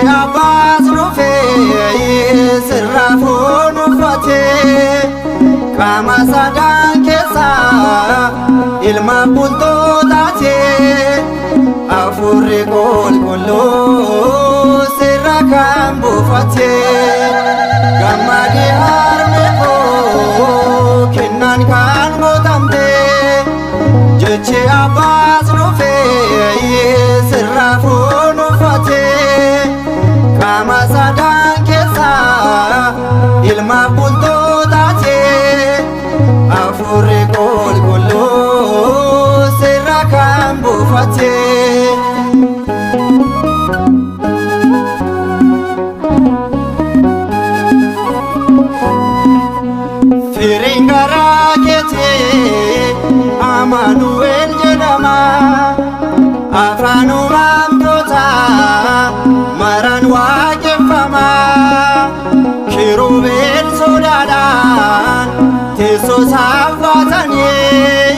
abbas dhufe sirraafuun uffate qaama sadaan keessa ilma bultoo taate hafuurri qulqulluu sirra kan buufate gammadi harme koo kennaan kan gootamte jechi abbas dhufe sirraafuun uffate qaama sadaan keessa ilma bultoo taate hafuurri qulqulluu sirra kan buufate firiin garaa keetii Amaanu'el jedhama afaan uumamtootaa maraan waaqeffama kiruubeen sodaadhaan teessoo isaaf baatanii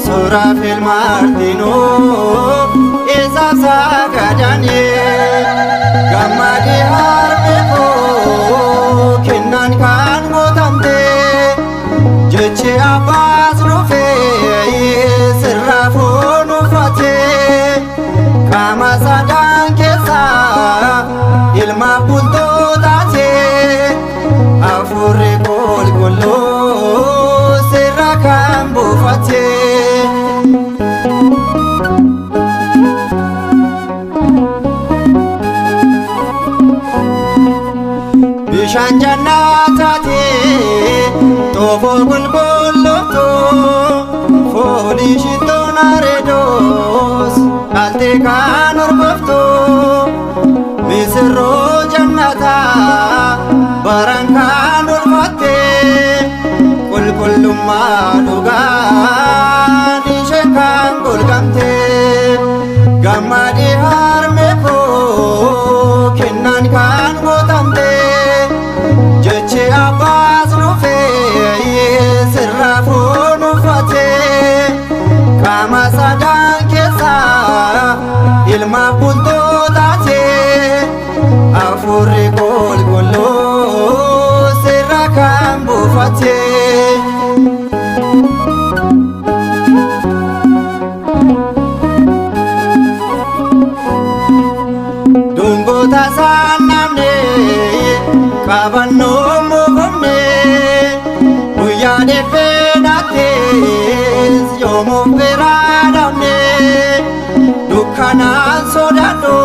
suuraafel martinuu isaaf sagadanii gammadi harme koo kennaan kan gootamte jechi abbas dhufe sirraafuun uffate qaama sadaan keessa ilma bultoo taate hafuurri qulqulluu sirra kan buufate bishaan jannaataati xoofoo qulqullooftu foolii shittoon areedoos dhaaltee kan urgooftu misirroo jannataa baraan kan ulfaatte qulqullummaa dhugaan ishee kan golgamte gammadi harme koo kennaan kan gootamte jechi abbas dhufe sirraafuun uffate qaama sadaan keessa ilma bultoo taate hafuurri qulqulluu sirra kan buufate dungoota isaan namne qabannoo muufamne guyyaa dheeffeenattees yoomuuf biraa dhabne dukkanaan sodaadhu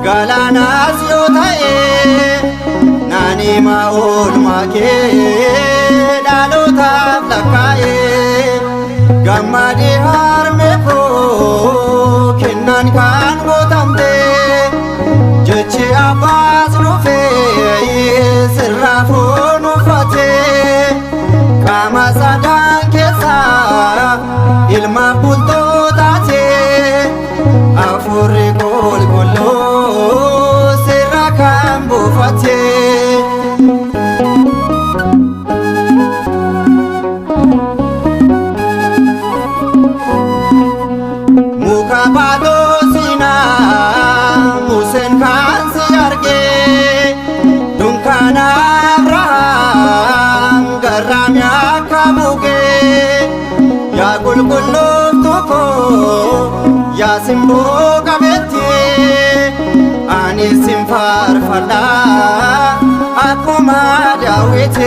galaanaas yoo ta'e naan hima oolmaa kee dhalootaaf lakkaa'e gammadi harme koo kennaan kan gootamte jechi abbas dhufe sirraafuun uffate qaama sadaan keessa ilma bultoo taate hafuurri qulqulluu sirra kan buufate muka baatoo siinaa Museen kan si arge dunkaana Abrahaam garraamii akka buge yaa qulqullooftu koo yaa simboo qabeetti ani sin faarfadha akkuma Daawit